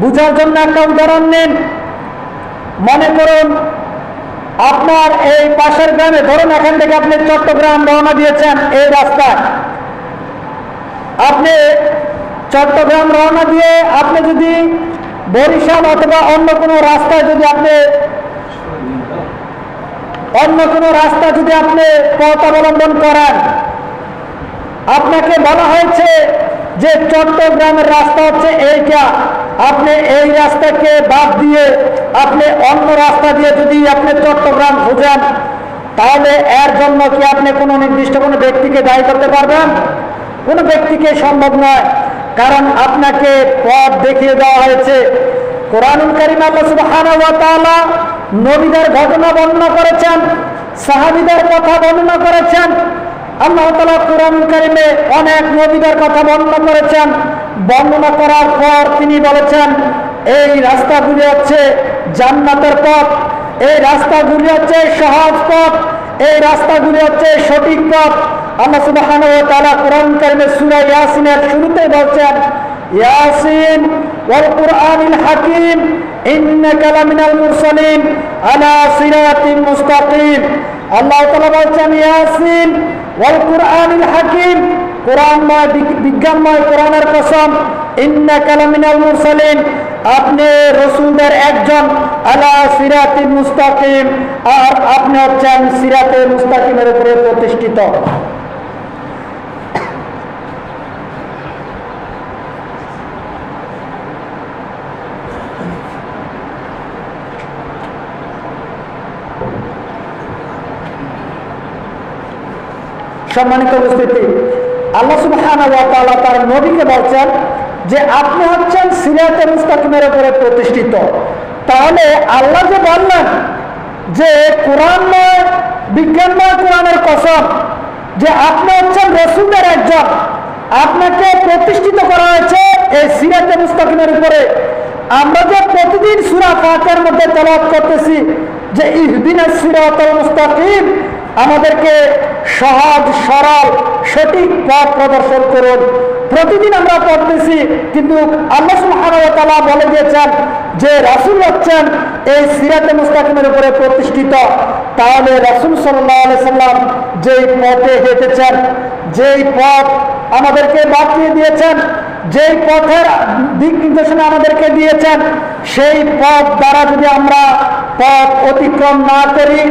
বুঝার জন্য একটা উদাহরণ নিন। মনে করুন আপনার এই পাশের গ্রামে, ধরুন এখান থেকে আপনি চট্টগ্রাম রওনা দিয়েছেন এই রাস্তায়, আপনি চট্টগ্রাম রওনা দিয়ে আপনি যদি বরিশাল অথবা অন্য কোনো রাস্তায় যদি আপনি পথ অবলম্বন করেন, আপনাকে বলা হয়েছে যে চট্টগ্রামের রাস্তা হচ্ছে এইটা, আপনি এই রাস্তাকে বাদ দিয়ে আপনি অন্য রাস্তা দিয়ে যদি আপনি চট্টগ্রাম খুঁজেন, তাহলে এর জন্য কি আপনি কোনো নির্দিষ্ট কোনো ব্যক্তিকে দায়ী করতে পারবেন? কোনো ব্যক্তিকে সম্ভব নয়, কারণ আপনাকে পথ দেখিয়ে দেওয়া হয়েছে। কোরআনুল কারীম আল্লাহ সুবহানাহু ওয়া তাআলা নবীদের ঘটনা বর্ণনা করেছেন, সাহাবীদের কথা বর্ণনা করেছেন। আল্লাহ তাআলা কোরআনুল কারীমে অনেক নবীদের কথা বর্ণনা করেছেন। বর্ণনা করার পর তিনি বলেছেন এই রাস্তাগুলি হচ্ছে জান্নাতের পথ, এই রাস্তাগুলি হচ্ছে সহজ পথ, এই রাস্তাগুলি হচ্ছে সঠিক পথ। আল্লাহ সুবহানাহু ওয়া তাআলা কোরআনুল কারীমে সূরা ইয়াসিনের শুরুতে বলছেন, ইয়াসিন ওয়াল কুরআনিল হাকীম ইন্নাকা লামিনাল মুরসালিন আলা সিরাতিন মুস্তাকিম। আল্লাহ তাআলা বলছেন ইয়াসিন ওয়াল কুরআনিল হাকীম, কোরআনময় বিজ্ঞানময় কোরআনের কসম, ইন্নাকা লামিনাল মুরসালিন, আপনি রাসূলদের একজন, আলা সিরাতিন মুস্তাকিম, আর আপনি হচ্ছেন সিরাতে মুস্তাকিমের উপরে প্রতিষ্ঠিত। সম্মানিত উপস্থিতি, আল্লাহ সুবহানাহু ওয়া তাআলা তার নবীকে বলছেন যে আপনি হচ্ছেন সিরাতে মুস্তাকিমের উপরে প্রতিষ্ঠিত। তাহলে আল্লাহ যে বললেন যে কোরআনময় বিজ্ঞানময় কোরআনের কসম যে আপনি হচ্ছেন রাসূলদের একজন, আপনাকে প্রতিষ্ঠিত করা হয়েছে এই সিরাতে মুস্তাকিমের উপরে। আমরা যে প্রতিদিন সূরা ফাতিহার মধ্যে তেলাওয়াত করতেছি যে ইহদিনাস সিরাতাল মুস্তাকিম, আমাদেরকে সহজ সরল সঠিক পথ প্রদর্শন করুন, প্রতিদিন আমরা পড়তেছি, কিন্তু আল্লাহ সুবহানাহু ওয়া তাআলা বলে দিয়েছেন যে রাসূল হচ্ছেন এই সিরাতে মুস্তাকিমের উপরে প্রতিষ্ঠিত। তাহলে রাসূল সাল্লাল্লাহু আলাইহি সাল্লাম যেই পথে হেঁটেছেন, যেই পথ আমাদেরকে বাতলিয়ে দিয়েছেন, যেই পথের দিক নির্দেশনা আমাদেরকে দিয়েছেন, সেই পথ দ্বারা যদি আমরা পথ অতিক্রম না করি,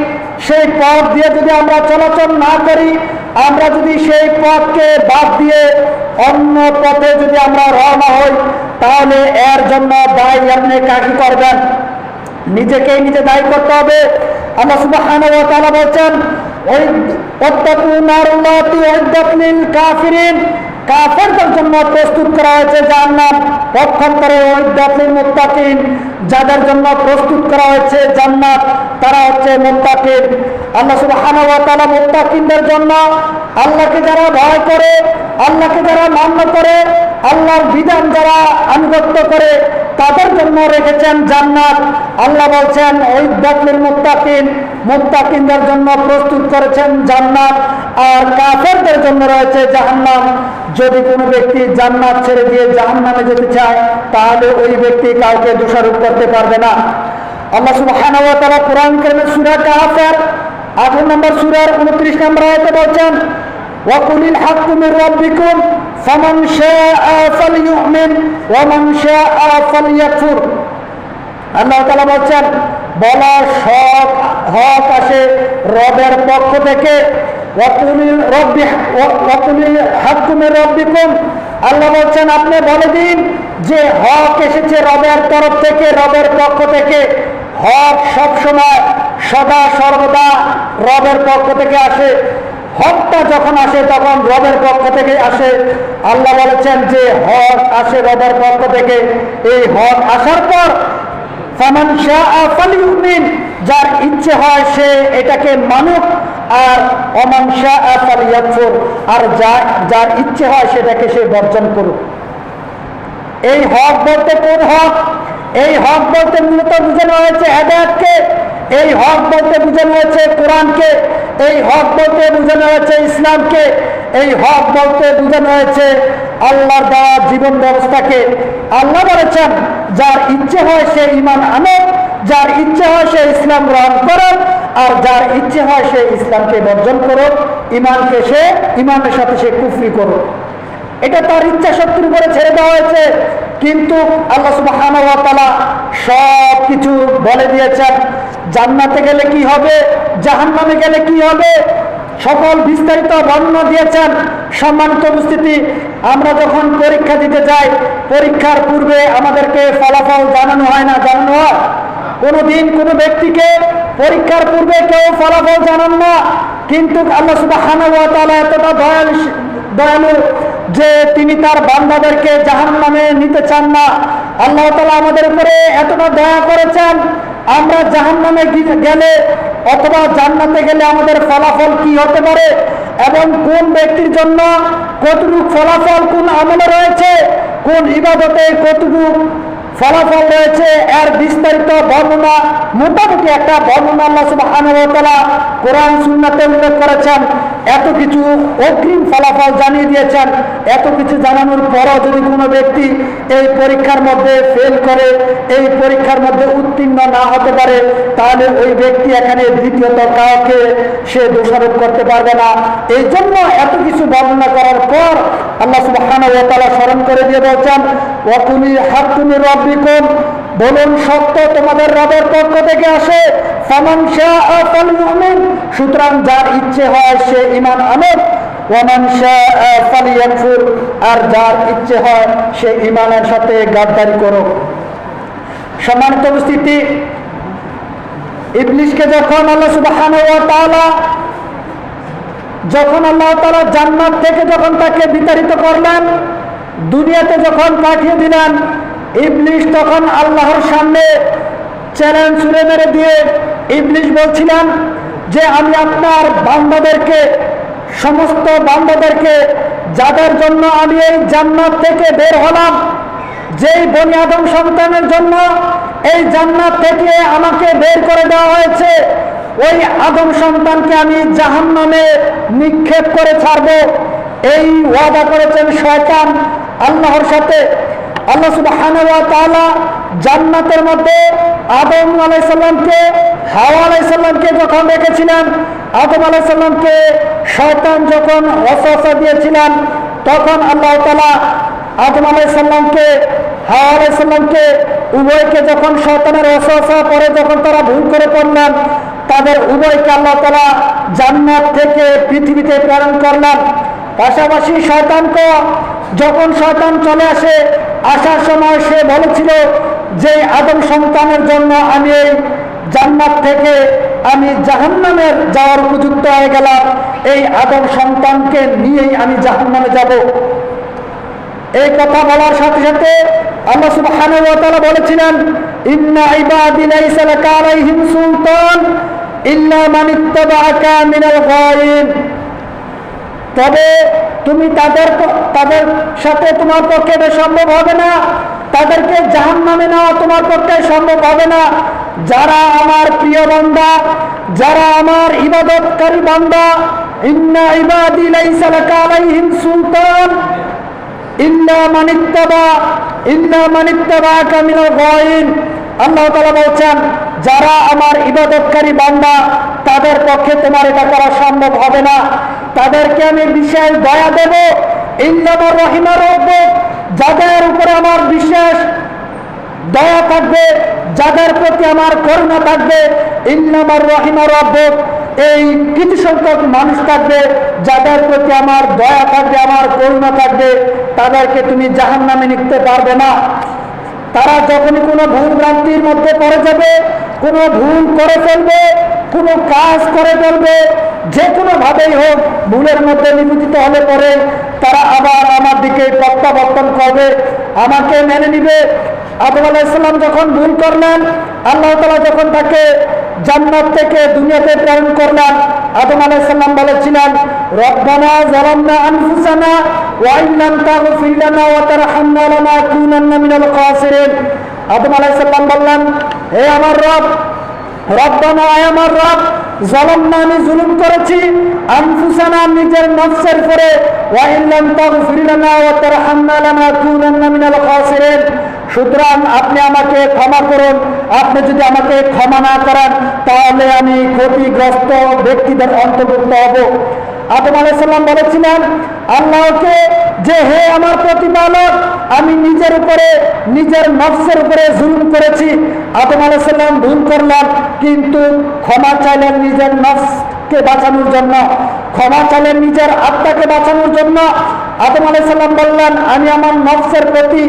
সেই পথ দিয়ে যদি আমরা চলাচল না করি, আমরা যদি সেই পথকে বাদ দিয়ে অন্য পথে যদি আমরা রওনা হই, তাহলে এর জন্য দায়ী আপনি কাকে করবেন? নিজেকেই নিজে দায়ী করতে হবে। আল্লাহ সুবহানাহু ওয়া তাআলা বলছেন ওয়াত্তাকু নারাল্লাতি উইদ্দাত লিল কাফিরিন, কাফেরদের জন্য প্রস্তুত করা হয়েছে জান্নাত, পক্ষান্তরে উইদ্দাত লিল মুত্তাকিন, যাদের জন্য প্রস্তুত করা হয়েছে জান্নাত তারা হচ্ছে মুত্তাকিন। আল্লাহ সুবহানাহু ওয়া তাআলা মুত্তাকিনদের জন্য, আল্লাহকে যারা ভয় করে, আল্লাহকে যারা মান্য করে, আল্লাহর বিধান যারা আনুগত্য করে, তাদের জন্য রেখেছেন জান্নাত। আল্লাহ বলছেন উইদ্দাত লিল মুত্তাকিন, মুত্তাকিনদের জন্য প্রস্তুত করেছেন জান্নাত, আর কাফেরদের জন্য রয়েছে জাহান্নাম। যদি কোনো ব্যক্তি জান্নাত ছেড়ে দিয়ে জাহান্নামে যেতে চায়, তাহলে ওই ব্যক্তি কাউকে দোষারোপ করতে পারবে না। আল্লাহ সুবহানাহু ওয়া তাআলা কোরআন কারীমের সূরা কাহফের 8 নম্বর সূরার 29 নম্বর আয়াতে বলছেন ওয়াকুলিল হাক্কু মির রাব্বিকুম ফামান শাআ ফালইউমিন ওয়া মান শাআ ফালইয়াকফুর। আল্লাহ তাআলা বলছেন বলা হক আসে রবের পক্ষ থেকে, ওয়াকুলিল হাক্কু মির রাব্বিকুম, আল্লাহ বলছেন আপনি বলে দিন যে হক এসেছে রবের তরফ থেকে, রবের পক্ষ থেকে। হক সবসময় সদা সর্বদা রবের পক্ষ থেকে আসে। হকটা যখন আসে তখন রবের পক্ষ থেকে আসে। আল্লাহ বলেছেন যে হক আসে রবের পক্ষ থেকে। এই হক আসার পর ফামান শাআ ফালইউমিন, যার ইচ্ছে হয় সে এটাকে মানুক, আর ওমান শাআ ফালইয়াকফুর, আর যার ইচ্ছে হয় সেটাকে সে বর্জন করুক। এই হক বলতে কোন হক? এই হক বলতে মূলত বোঝানো হয়েছে হেদায়েতকে, এই হক বলতে বোঝানো হয়েছে কোরআনকে, এই হক বলতে বোঝানো হয়েছে ইসলামকে, এই হক বলতে বোঝানো হয়েছে আল্লাহর দেওয়া জীবন ব্যবস্থাকে। আল্লাহ বলেছেন যার ইচ্ছে হয় সে ঈমান আনুক, যার ইচ্ছে হয় সে ইসলাম গ্রহণ করুক, আর যার ইচ্ছে হয় সে ইসলামকে বর্জন করুক, ঈমানের সাথে সে কুফরি করুক। এটা তার ইচ্ছা শক্তির উপরে ছেড়ে দেওয়া হয়েছে। কিন্তু আল্লাহ সুবহানাহু ওয়া তাআলা সব কিছু বলে দিয়েছেন। জান্নাতে গেলে কি হবে, জাহান্নামে গেলে কি হবে, সকল বিস্তারিত বর্ণনা দিয়েছেন। সম্মানিত উপস্থিতি, আমরা যখন পরীক্ষা দিতে যাই, পরীক্ষার পূর্বে আমাদেরকে ফলাফল জানানো হয় না? জানানো হয়? কোনোদিন কোনো ব্যক্তিকে পরীক্ষার পূর্বে কেউ ফলাফল জানান না। কিন্তু আল্লাহ সুবহানাহু ওয়া তাআলা এতটা দয়ালু যে তিনি তার বান্দাদেরকে জাহান্নামে নিতে চান না। আল্লাহ তাআলা আমাদের উপরে এতটা দয়া করেছেন, আমরা জাহান্নামে গেলে অথবা জান্নাতে গেলে আমাদের ফলাফল কি হতে পারে এবং কোন ব্যক্তির জন্য কতটুকু ফলাফল, কোন আমলে রয়েছে, কোন ইবাদতে কতটুকু ফলাফল রয়েছে, এর বিস্তারিত বর্ণনা, মোটামুটি একটা বর্ণনা আল্লাহ সুবহানাহু ওয়া তাআলা কোরআন সুন্নাতে উল্লেখ করেছেন। এত কিছু অগ্রিম ফলাফল জানিয়ে দিয়েছেন। এত কিছু জানানোর পরও যদি কোনো ব্যক্তি এই পরীক্ষার মধ্যে ফেল করে, এই পরীক্ষার মধ্যে উত্তীর্ণ না হতে পারে, তাহলে ওই ব্যক্তি এখানে দ্বিতীয়ত কাউকে সে দোষারোপ করতে পারবে না। এই জন্য এত কিছু বর্ণনা করার পর আল্লাহ সুবহানাহু ওয়া তাআলা স্মরণ করে দিয়ে বলছেন, ওয়াকুলি হাক্কুম মির রাব্বিকুম, বলুন সত্য তোমাদের রবের পক্ষ থেকে আসে, ফামান শাআ ফালইউমিন, সুতরাং যার ইচ্ছে হয় সে ঈমান আনুক, ওয়ামান শাআ ফালিয়াকফুর, আর যার ইচ্ছে হয় সে ঈমানের সাথে গাদ্দারি করুক। সম্মানিত উপস্থিতি, ইবলিসকে যখন আল্লাহ সুবহানাহু ওয়া তাআলা জান্নাত থেকে যখন তাকে বিতাড়িত করলেন, দুনিয়াতে যখন পাঠিয়ে দিলেন, ইবলিস তখন আল্লাহর সামনে চ্যালেঞ্জ ছুড়ে মেরে দিয়ে ইবলিস বলছিলেন যে আমি আপনার বান্দাদেরকে, সমস্ত বান্দাদেরকে, যাদের জন্য আমি এই জান্নাত থেকে বের হলাম, যেই বনি আদম সন্তানের জন্য এই জান্নাত থেকে আমাকে বের করে দেওয়া হয়েছে, ওই আদম সন্তানকে আমি জাহান্নামে নিক্ষেপ করে ছাড়বো, এই ওয়াদা করেছেন শয়তান আল্লাহর সাথে। আল্লাহ সুবহানাহু ওয়া তাআলা জান্নাতের মধ্যে আদম আলাইহিস সালামকে, হাওয়া আলাইহিস সালামকে যখন রেখেছিলেন, আদম আলাইহিস সালামকে শয়তান যখন ওয়াসওয়াসা দিয়েছিলেন, তখন আল্লাহ তাআলা আদম আলাইহিস সালামকে, হাওয়া আলাইহিস সালামকে, উভয়কে যখন শয়তানের ওয়াসওয়াসা পরে যখন তারা ভুল করে পড়লেন, তাদের উভয়কে আল্লাহ তাআলা জান্নাত থেকে পৃথিবীতে প্রেরণ করলেন। পাশাপাশি শয়তানকে যখন শয়তান চলে আসার সময় সে বলেছিল যে আদম সন্তানের জন্য আমি এই জান্নাত থেকে আমি জাহান্নামে যাওয়ার উপযুক্ত হয়ে গেলাম, এই আদম সন্তানকে নিয়েই আমি জাহান্নামে যাব। এই কথা বলার সাথে সাথে আল্লাহ সুবহানাহু ওয়া তাআলা বলেছিলেন, ইন্না ইবাদি লাইসা লাকা আলাইহিম সুলতান ইল্লা মান ইত্তাবাআকা মিনাল গায়িন, তবে তুমি তাদের সাথে তোমার পক্ষে সম্ভব হবে না, তাদেরকে জাহান্নামে নেওয়া তোমার পক্ষে সম্ভব হবে না। যারা আমার প্রিয় বান্দা, যারা আমার ইবাদতকারী বান্দা, ইন্না ইবাদি লাইসা লাকা আলাইহিম সুলতান ইল্লা মান ইত্তাবাআকা মিনাল গায়িন, আল্লাহ তাআলা বলছেন যারা আমার ইবাদতকারী বান্দা তাদের পক্ষে তোমার এটা করা সম্ভব হবে না, তাদেরকে আমি বিশেষ দয়া দেব। ইন্নামার রাহিমা রাব্বুক, যাদের উপরে আমার বিশেষ দয়া থাকবে, যাদের প্রতি আমার করুণা থাকবে, ইন্নামার রাহিমা রাব্বুক, এই কিছু সংখ্যক মানুষ থাকবে যাদের প্রতি আমার দয়া থাকবে, আমার করুণা থাকবে, তাদেরকে তুমি জাহান্নামে নিতে পারবে না। তারা যখনই কোনো ভুল ভ্রান্তির মধ্যে পড়ে যাবে, কোনো ভুল করে ফেলবে, কোনো কাজ করে ফেলবে, যে কোনো ভাবেই হোক ভুলের মধ্যে নিবেদিত হলে পরে তারা আবার আমার দিকে প্রত্যাবর্তন করবে, আমাকে মেনে নিবে। আদম আলাইহিস সালাম যখন ভুল করলেন, আল্লাহ তাআলা যখন তাকে জান্নাত থেকে দুনিয়াতে প্রেরণ করলেন, আদম আলাইহিস সালাম বলেছিলেন, রব্বানা যালামনা আনফুসানা ওয়া ইন লাম তাগফির লানা ওয়া তারহামনা লানাকুনান্না মিনাল খাসিরিন। আদম আলাইহিস সালাম বললেন, হে আমার রব, রব্বানা, আয় আমার রব, যালামনা, আমি জুলুম করেছি, আনফুসানা, নিজের নফসের উপরে, ওয়া ইন লাম তাগফির লানা ওয়া তারহামনা লানাকুনান্না মিনাল খাসিরিন, সুতরাং আপনি আমাকে ক্ষমা করুন, আপনি যদি আমাকে ক্ষমা না করেন তাহলে আমি ক্ষতিগ্রস্ত ব্যক্তিদের অন্তর্ভুক্ত হব। আদম আলাইহিস সালাম বলেছিলেন আল্লাহকে যে হে আমার প্রতিপালক, আমি নিজের উপরে নিজের নফসের উপরে জুলুম করেছি। আদম আলাইহিস সালাম ভুল করলেন, কিন্তু ক্ষমা চাইলেন নিজের নফসকে বাঁচানোর জন্য, ক্ষমা চাইলেন নিজের আত্মাকে বাঁচানোর জন্য। আদম আলাইহিস সালাম বললেন আমি আমার নফসের প্রতি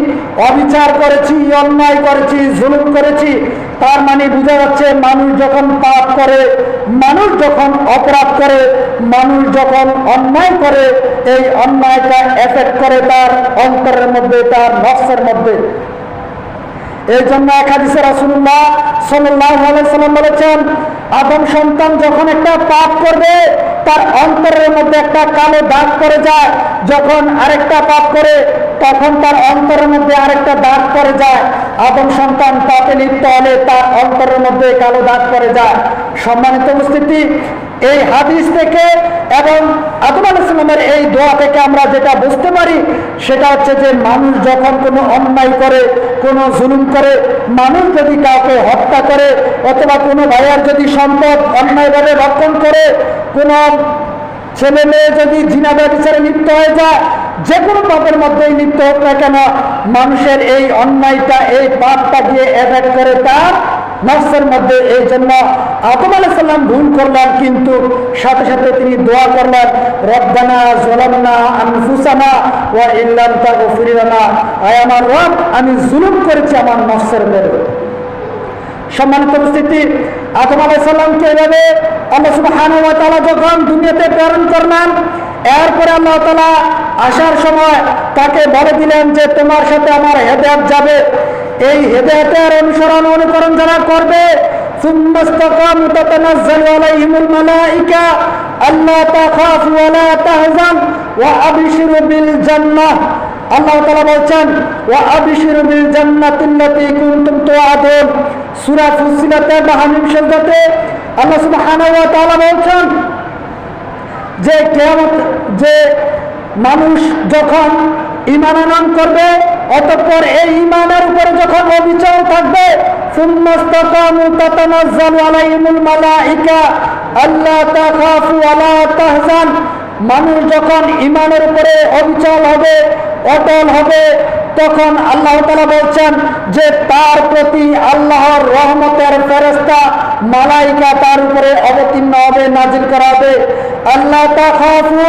অবিচার করেছি, অন্যায় করেছি, জুলুম করেছি। তার মানে বোঝা যাচ্ছে মানুষ যখন পাপ করে, মানুষ যখন অপরাধ করে, মানুষ যখন অন্যায় করে, এই অন্যায়টা এফেক্ট করে তার অন্তরের মধ্যে, তার নফসের মধ্যে। এই জন্য এক হাদিসে রাসূলুল্লাহ সাল্লাল্লাহু আলাইহি সাল্লাম বলেছেন আদম সন্তান যখন একটা পাপ করবে তার অন্তরের মধ্যে একটা কালো দাগ পড়ে যায়, যখন আরেকটা পাপ করে তখন তার অন্তরের মধ্যে আরেকটা দাগ পড়ে যায়। আদম সন্তান পাপে লিপ্ত হলে তার অন্তরের মধ্যে কালো দাগ পড়ে যায়। সম্মানিত উপস্থিতি, এই হাদিস থেকে এবং আদম আলাইহিস সালামের এই দোয়া থেকে আমরা যেটা বুঝতে পারি সেটা হচ্ছে যে মানুষ যখন কোনো অন্যায় করে, কোনো জুলুম করে, মানুষ যদি কাউকে হত্যা করে অথবা কোনো ভাইয়ের যদি সম্পদ অন্যায়ভাবে রক্ষণ করে, কোনো ছেলে মেয়ে যদি জিনা ব্যভিচারে লিপ্ত হয়ে যায়, যে কোনো পাপের মধ্যেই লিপ্ত হোক না কেন, মানুষের এই অন্যায়টা, এই পাপটা গিয়ে এফেক্ট করে তার নফসের মধ্যে। এই জন্য আদম আলাইহিস সালাম ভুল করলেন, কিন্তু সাথে সাথে তিনি দোয়া করলেন রব্বানা যালামনা আনফুসানা ওয়া ইল্লাম তাগফির লানা, আয় আমার রব আমি জুলুম করেছি আমার নফসের উপর। সম্মানিত উপস্থিতি, আদম আলাইহিস সালামকে এভাবে আল্লাহ সুবহানাহু ওয়া তাআলা যখন দুনিয়াতে প্রেরণ করলেন, এরপরে আল্লাহ তাআলা আসার সময় তাকে বলে দিলেন যে তোমার সাথে আমার হেদায়েত যাবে। এই হেদায়েতের অনুসরণ অনুকরণ যারা করবে ثم استقاموا تتنزل عليهم الملائكة ألا تخافوا ولا تحزنوا وأبشروا بالجنة। আল্লাহ তাআলা বলেন وأبشروا بالجنة التي كنتم توعدون। সূরা ফুসিলাতের 52 সেজদাতে আল্লাহ সুবহানাহু ওয়া তাআলা বলেন যে কিয়ামত, যে মানুষ যখন ঈমান আনয়ন করবে অতঃপর এই ঈমানের উপরে যখন অবিচল থাকবে ثم استقاموا تتنزل عليهم الملائكة ألا تخافوا ولا تحزنوا। মানুষ যখন ঈমানের উপরে অবিচল হবে, অটল হবে, তখন আল্লাহ তাআলা বলছেন যে তার প্রতি আল্লাহর রহমতের ফেরেশতা মালাইকা তার উপরে অবতীর্ণ হবে, নাজিল করা হবে। আল্লাহ তাখাফু,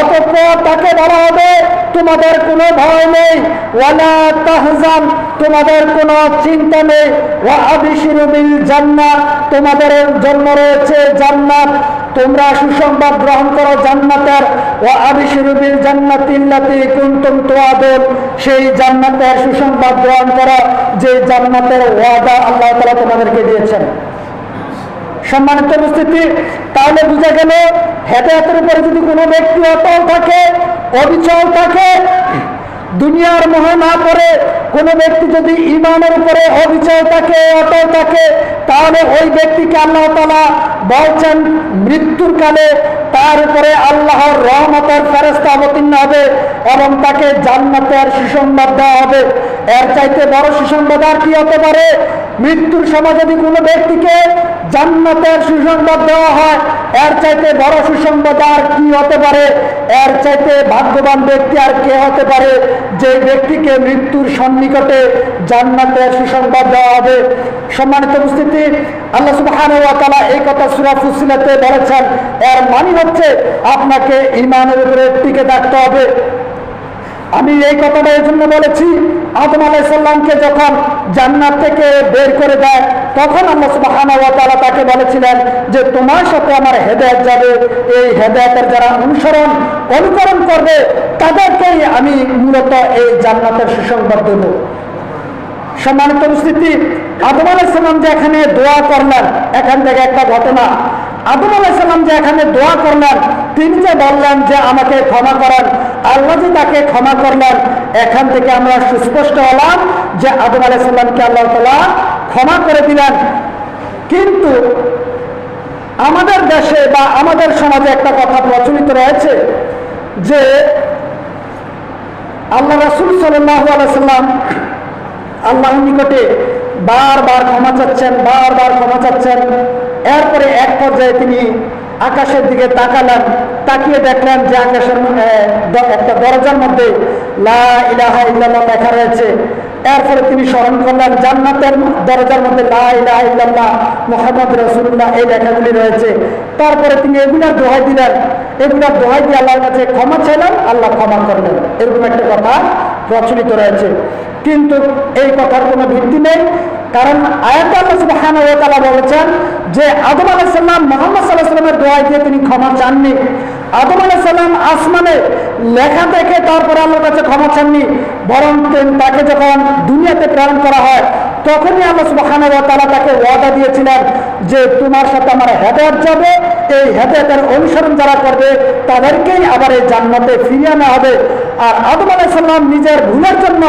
অতঃপর তাকে বলা হবে তোমাদের কোনো ভয় নেই, ওয়ালা তাহজান, তোমাদের কোনো চিন্তা নেই, ওয়া আবশিরু বিল জান্নাহ, তোমাদের জন্য রয়েছে জান্নাত, তোমরা সুসংবাদ গ্রহণ করো জান্নাতের। ওয়া আবশিরু বিল জান্নাতিল্লাতী কুনতুম তুআদুন, সেই জান্নাতের সুসংবাদ গ্রহণ করো যে জান্নাতের ওয়াদা আল্লাহ তাআলা তোমাদেরকে দিয়েছেন। সম্মানিত উপস্থিতি, তাহলে বুঝা গেল হেদায়েতের উপরে যদি কোনো ব্যক্তি অটল থাকে, অবিচল থাকে, দুনিয়ার মোহে না পড়ে, কোনো ব্যক্তি যদি ঈমানের উপরে অবিচল থাকে, অটল থাকে, তাহলে ওই ব্যক্তিকে আল্লাহ তাআলা বলছেন মৃত্যুর কালে তার উপরে আল্লাহর রহমতের ফেরেশতা অবতীর্ণ হবে এবং তাকে জান্নাতের সুসংবাদ দেওয়া হবে। এর চাইতে বড় সুসংবাদ আর কি হতে পারে? মৃত্যুর সময় যদি কোনো ব্যক্তিকে জান্নাতের সুসংবাদ দেওয়া হয়, এর চাইতে বড় সুসংবাদ আর কি হতে পারে? এর চাইতে ভাগ্যবান ব্যক্তি আর কে হতে পারে যে ব্যক্তিকে মৃত্যুর সন্নিকটে জান্নাতের সুসংবাদ দেওয়া হবে। সম্মানিত উপস্থিতি, আল্লাহ সুবহানাহু ওয়া তাআলা এই কথা সূরা ফুসিলাতে বলেছেন। এর মানে হচ্ছে আপনাকে ঈমানের উপরে টিকে থাকতে হবে। আমি এই কথাটা এই জন্য বলেছি, আদম আলাইহিস সালামকে যখন জান্নাত থেকে বের করে দেয় তখন আল্লাহ সুবহানাহু ওয়া তাআলা তাকে বলেছিলেন যে তোমার সাথে আমার হেদায়েত যাবে, এই হেদায়েতের যারা অনুকরণ করবে তাদেরকেই আমি মূলত এই জান্নাতের সুসংবাদ দেব। সম্মানিত উপস্থিতি, আদম আলাইহিস সালাম যে এখানে দোয়া করলেন, এখান থেকে একটা ঘটনা। আদম আলাইহিস সালাম যে এখানে দোয়া করলেন, তিনি যে বললেন যে আমাকে ক্ষমা করেন, আল্লাহ যে তাকে ক্ষমা করলেন, এখান থেকে আমরা সুস্পষ্ট হলাম যে আদম আলাইহিস সালামকে আল্লাহ তাআলা ক্ষমা করে দিলেন। কিন্তু আমাদের দেশে বা আমাদের সমাজে একটা কথা প্রচলিত রয়েছে যে আল্লাহ রাসূল সাল্লাল্লাহু আলাইহি সাল্লাম আল্লাহর নিকটে বারবার ক্ষমা চাচ্ছেন, বারবার ক্ষমা চাচ্ছেন। এরপরে এক পর্যায়ে তিনি আকাশের দিকে তাকালেন, তাকিয়ে দেখলেন যে আকাশের একটা দরজার মধ্যে লা ইলাহা ইল্লাল্লাহ লেখা রয়েছে। এরপরে তিনি স্মরণ করলেন জান্নাতের দরজার মধ্যে লা ইলাহা ইল্লাল্লাহ মুহাম্মদ রাসূলুল্লাহ এই লেখাগুলি রয়েছে। তারপরে তিনি এগুলার দোহাই দিলেন, এগুলার দোহাই দিয়ে আল্লাহর কাছে ক্ষমা চাইলেন, আল্লাহ ক্ষমা করলেন। এরকম একটা কথা প্রচলিত রয়েছে, কিন্তু এই কথার কোনো ভিত্তি নেই। কারণ আয়াতে আল্লাহ সুবহানাহু ওয়া তাআলা বলেছেন যে আদম আলাইহিস সালাম মুহাম্মদ সাল্লাল্লাহু আলাইহি ওয়াসাল্লামের দোয়া দিয়ে তিনি ক্ষমা চাননি। আদম আলাইহিস সালাম আসমানে লেখা দেখে তারপরে আল্লাহর কাছে ক্ষমা চাননি, বরং তাকে যখন দুনিয়াতে প্রেরণ করা হয় তখনই আল্লাহ সুবহানাহু ওয়া তাআলা তাকে ওয়াদা দিয়েছিলেন যে তোমার সাথে আমার হেদায়েত যাবে, এই হেদায়েতের অনুসরণ যারা করবে তাদেরকেই আবার এই জান্নাতে ফিরিয়ে আনা হবে। আর আদম আলাইহিস সালাম নিজের ভুলের জন্য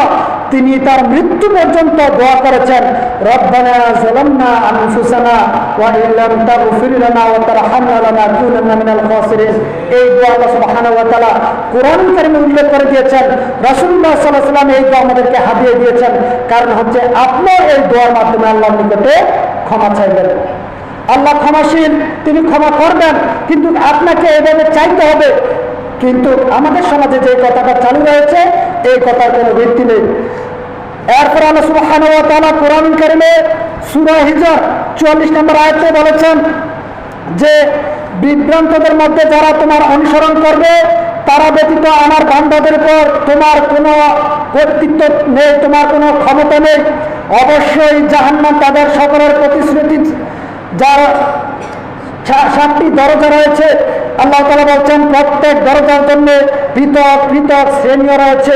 তিনি তার মৃত্যু পর্যন্ত দোয়া করেছেন, রব্বানা যালামনা আনফুসানা ওয়া ইল্লাম তাগফির লানা ওয়া তারহামনা লানাকুনান্না মিনাল খাসিরিন। এই দোয়া আল্লাহ সুবহানাহু ওয়া তাআলা কোরআন কারীমে উল্লেখ করে দিয়েছেন, রাসূলুল্লাহ সাল্লাল্লাহু আলাইহি ওয়াসাল্লাম এই দোয়া আমাদেরকে হাদিয়ে দিয়েছেন। কারণ হচ্ছে আপনি এই দোয়ার মাধ্যমে আল্লাহর নিকটে ক্ষমা চাইবেন। আল্লাহ ক্ষমাশীল, তিনি ক্ষমা করবেন, কিন্তু আপনাকে এভাবে চাইতে হবে। কিন্তু আমাদের সমাজে যে কথাটা চালু রয়েছে এই কথার কোনো ভিত্তি নেই। এরপর আল্লাহ সুবহানাহু ওয়া তাআলা কোরআন কারীমে সূরা হিজর 44 নম্বর আয়াতে বলেছেন যে বিভ্রান্তদের মধ্যে যারা তোমার অনুসরণ করবে তারা ব্যতীত আমার বান্দাদের উপর তোমার কোনো কর্তৃত্ব নেই, তোমার কোনো ক্ষমতা নেই। অবশ্যই জাহান্নাম তাদের সকলের প্রতিশ্রুতি। যার 7টি দরজা রয়েছে, আল্লাহ তাআলা বলছেন প্রত্যেক দরজার জন্য পৃথক পৃথক শ্রেণী রয়েছে,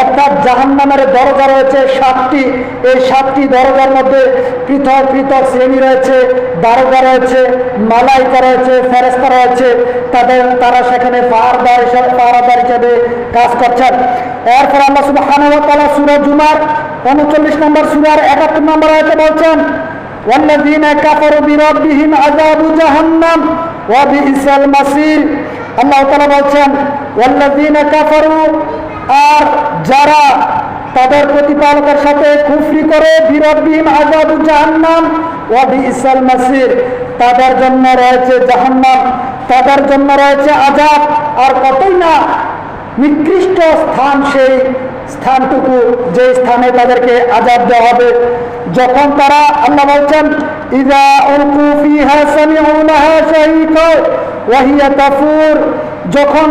অর্থাৎ জাহান্নামের দরজা রয়েছে 7টি। এই 7টি দরজার মধ্যে পৃথক পৃথক শ্রেণী রয়েছে, দারোগা রয়েছে, মালাইকা রয়েছে, ফেরেশতা রয়েছে, তারা সেখানে পাহারাদার হিসেবে কাজ করছেন। এরপর আল্লাহ সুবহানাহু ওয়া তাআলা সূরা জুমার 39 নম্বর সূরার 71 নম্বর আয়াতে বলছেন ওয়াল্লাযীনা কাফারু বিরাব্বিহিম আযাবু জাহান্নাম ওয়া বিইসাল মাসীর। আল্লাহ তাআলা বলছেন ওয়াল্লাযীনা কাফারু, আর যারা তাদের প্রতিপালকের সাথে কুফরি করে, বিরাব্বিহিম আযাবু জাহান্নাম ওয়া বিইসাল মাসীর, তাদের জন্য রয়েছে জাহান্নাম, তাদের জন্য রয়েছে আযাব। আর কতই না নিকৃষ্ট স্থান সেই স্থানটুকু, যে স্থানে তাদেরকে আযাব দেওয়া হবে। যখন তারা, আল্লাহ বলছেন ইযা উলকু ফিহা সামিউ লাহা শাহীকা ওয়া হিয়া তাফুর, যখন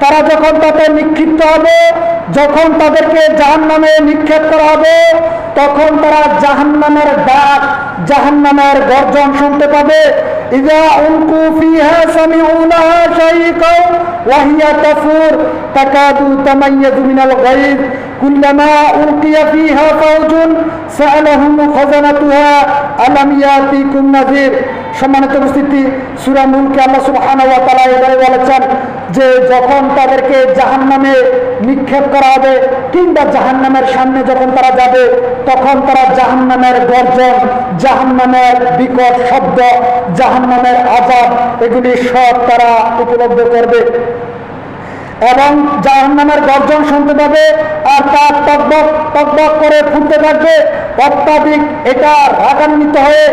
তারা যখন তাতে নিক্ষিপ্ত হবে, যখন তাদেরকে জাহান্নামে নিক্ষেপ করা হবে, তখন তারা জাহান্নামের ডাক, জাহান্নামের গর্জন শুনতে পাবে। ইযা উলকু ফিহা সামিউ লাহা শাহীকা ওয়া হিয়া তাফুর তাকাদু তামাইয়াজু মিনাল গায়ব কুল্লামা উলকিয়া ফিহা ফাওজুন সাআলাহুম খাযানাতুহা আলাম ইয়াতিকুম নাযীর। সম্মানিত উপস্থিতি, সূরা মুলকে আল্লাহ সুবহানাহু ওয়া তাআলা এবারে বলেছেন যে যখন তাদেরকে জাহান্নামে নিক্ষেপ করা হবে কিংবা জাহান্নামের সামনে যখন তারা যাবে, তখন তারা জাহান্নামের গর্জন, জাহান্নামের বিকট শব্দ, জাহান্নামের আযাব এগুলি সব তারা উপলব্ধি করবে এবং জাহান্নামের গর্জন শুনতে পাবে। আর তার টকবক টকবক করে ফুটতে থাকবে, অত্যাধিক এটা রাগান্বিত হয়ে